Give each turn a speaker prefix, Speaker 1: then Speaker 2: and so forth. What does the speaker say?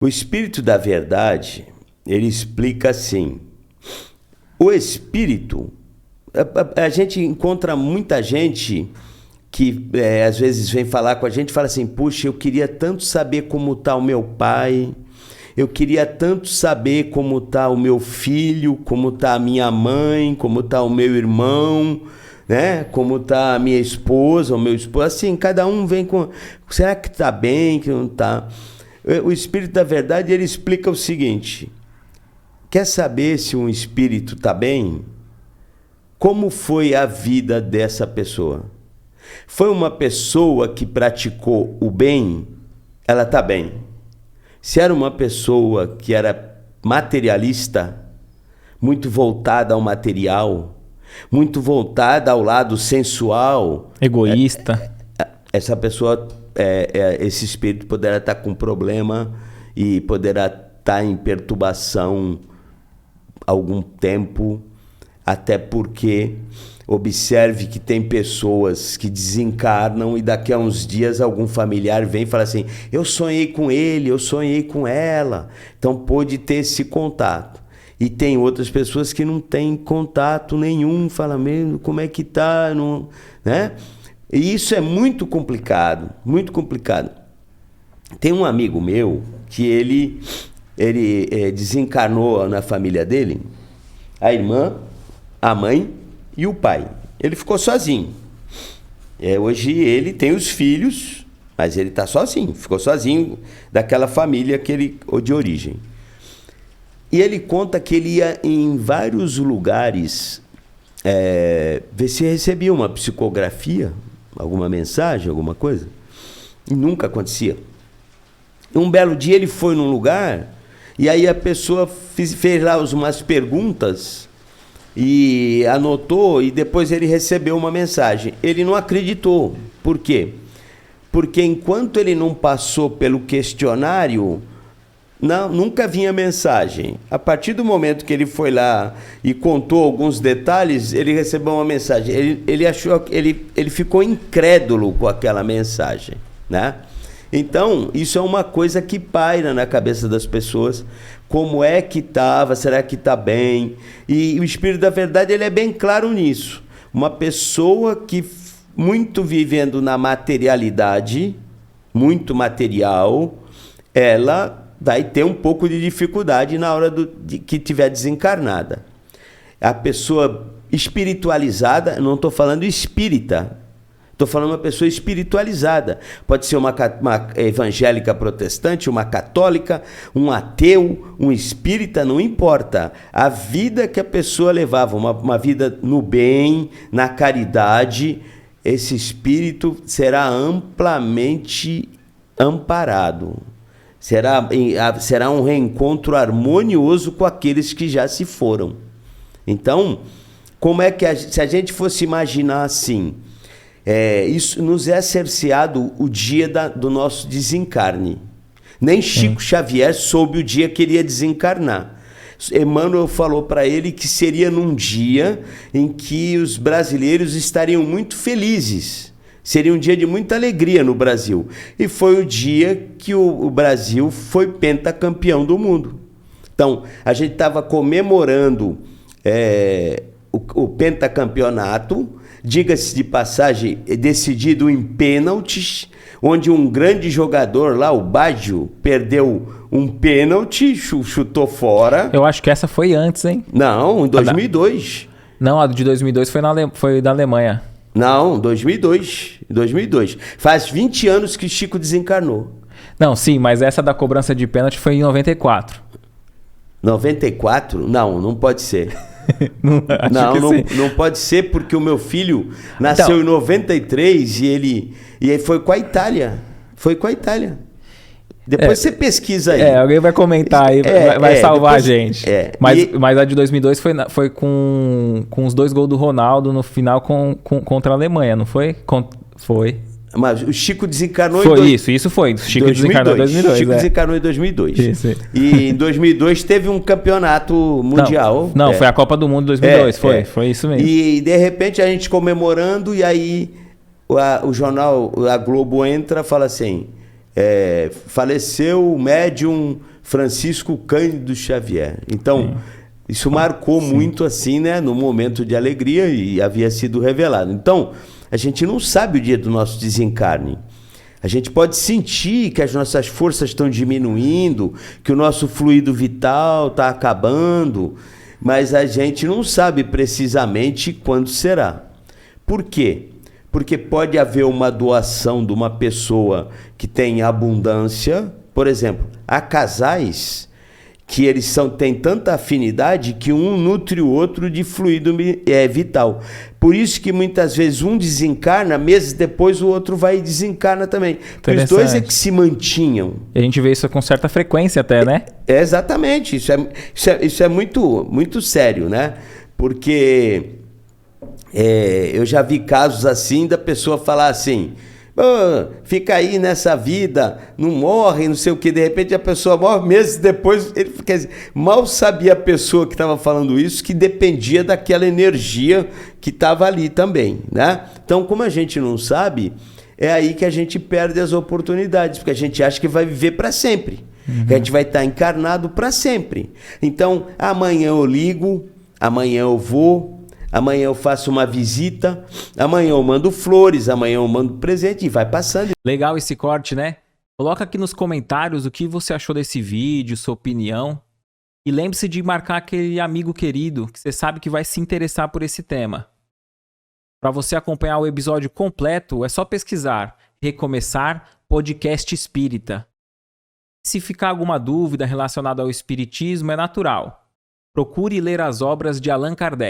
Speaker 1: O Espírito da Verdade, ele explica assim: o Espírito, a gente encontra muita gente que às vezes vem falar com a gente e fala assim: puxa, eu queria tanto saber como está o meu pai, eu queria tanto saber como está o meu filho, como está a minha mãe, como está o meu irmão, né? Como está a minha esposa, o meu esposo. Assim, cada um vem com: será que está bem, que não está? O Espírito da Verdade, ele explica o seguinte: quer saber se um espírito está bem? Como foi a vida dessa pessoa? Foi uma pessoa que praticou o bem? Ela está bem. Se era uma pessoa que era materialista, muito voltada ao material, muito voltada ao lado sensual,
Speaker 2: egoísta,
Speaker 1: essa pessoa, esse espírito poderá estar com problema e poderá estar em perturbação algum tempo, até porque observe que tem pessoas que desencarnam e daqui a uns dias algum familiar vem e fala assim: eu sonhei com ele, eu sonhei com ela. Então pode ter esse contato. E tem outras pessoas que não têm contato nenhum, fala mesmo, como é que tá, não, né? E isso é muito complicado, muito complicado. Tem um amigo meu que ele desencarnou na família dele, a irmã, a mãe e o pai. Ele ficou sozinho. Hoje ele tem os filhos, mas ele está sozinho, ficou sozinho daquela família de origem. E ele conta que ele ia em vários lugares ver se recebia uma psicografia, alguma mensagem, alguma coisa, e nunca acontecia. Um belo dia ele foi num lugar e aí a pessoa fez lá umas perguntas e anotou, e depois ele recebeu uma mensagem. Ele não acreditou. Por quê? Porque enquanto ele não passou pelo questionário, nunca vinha mensagem. A partir do momento que ele foi lá e contou alguns detalhes, ele recebeu uma mensagem. Ele ficou incrédulo com aquela mensagem, né? Então, isso é uma coisa que paira na cabeça das pessoas. Como é que estava? Será que está bem? E o Espírito da Verdade, ele é bem claro nisso. Uma pessoa que muito vivendo na materialidade, muito material, ela vai ter um pouco de dificuldade na hora que estiver desencarnada. A pessoa espiritualizada, não estou falando espírita, estou falando uma pessoa espiritualizada. Pode ser uma evangélica protestante, uma católica, um ateu, um espírita, não importa. A vida que a pessoa levava, uma vida no bem, na caridade, esse espírito será amplamente amparado. Será um reencontro harmonioso com aqueles que já se foram. Então, como é que se a gente fosse imaginar assim, isso nos é cerceado o dia do nosso desencarne. Nem Chico Xavier soube o dia que ele ia desencarnar. Emmanuel falou para ele que seria num dia em que os brasileiros estariam muito felizes. Seria um dia de muita alegria no Brasil. E foi o dia que o Brasil foi pentacampeão do mundo. Então, a gente estava comemorando o pentacampeonato, diga-se de passagem, decidido em pênaltis, onde um grande jogador lá, o Baggio, perdeu um pênalti, chutou fora.
Speaker 2: Eu acho que essa foi antes, hein?
Speaker 1: Não, em 2002.
Speaker 2: Não, a de 2002 foi da Alemanha.
Speaker 1: Não, 2002. Faz 20 anos que Chico desencarnou.
Speaker 2: Não, sim, mas essa da cobrança de pênalti foi em 94.
Speaker 1: 94? Não pode ser. Não pode ser, porque o meu filho nasceu em 93 e ele foi com a Itália. Depois você pesquisa aí.
Speaker 2: Alguém vai comentar aí, vai salvar a gente. Mas a de 2002 foi com os 2 gols do Ronaldo no final contra a Alemanha, não foi? Foi.
Speaker 1: Mas o Chico desencarnou
Speaker 2: Isso foi. O Chico desencarnou em 2002.
Speaker 1: Chico desencarnou em 2002.
Speaker 2: Isso.
Speaker 1: E em 2002 teve um campeonato mundial.
Speaker 2: Não, foi a Copa do Mundo 2002. Foi isso mesmo.
Speaker 1: E de repente a gente comemorando, e aí o jornal, a Globo entra e fala assim: faleceu o médium Francisco Cândido Xavier. Então, isso marcou muito assim, né? No momento de alegria e havia sido revelado. Então, a gente não sabe o dia do nosso desencarne. A gente pode sentir que as nossas forças estão diminuindo, que o nosso fluido vital está acabando, mas a gente não sabe precisamente quando será. Por quê? Porque pode haver uma doação de uma pessoa que tem abundância. Por exemplo, há casais que eles têm tanta afinidade que um nutre o outro de fluido vital. Por isso que muitas vezes um desencarna, meses depois o outro vai e desencarna também. Os dois é que se mantinham.
Speaker 2: E a gente vê isso com certa frequência até, né?
Speaker 1: Exatamente. Isso é muito, muito sério, né? Porque eu já vi casos assim da pessoa falar assim... fica aí nessa vida, não morre, não sei o que, de repente a pessoa morre, meses depois, quer dizer, mal sabia a pessoa que estava falando isso, que dependia daquela energia que estava ali também, né? Então, como a gente não sabe, é aí que a gente perde as oportunidades, porque a gente acha que vai viver para sempre, que a gente vai estar encarnado para sempre. Então, amanhã eu ligo, amanhã eu vou, amanhã eu faço uma visita, amanhã eu mando flores, amanhã eu mando presente e vai passando.
Speaker 2: Legal esse corte, né? Coloca aqui nos comentários o que você achou desse vídeo, sua opinião. E lembre-se de marcar aquele amigo querido que você sabe que vai se interessar por esse tema. Para você acompanhar o episódio completo, é só pesquisar Recomeçar Podcast Espírita. Se ficar alguma dúvida relacionada ao espiritismo, é natural. Procure ler as obras de Allan Kardec.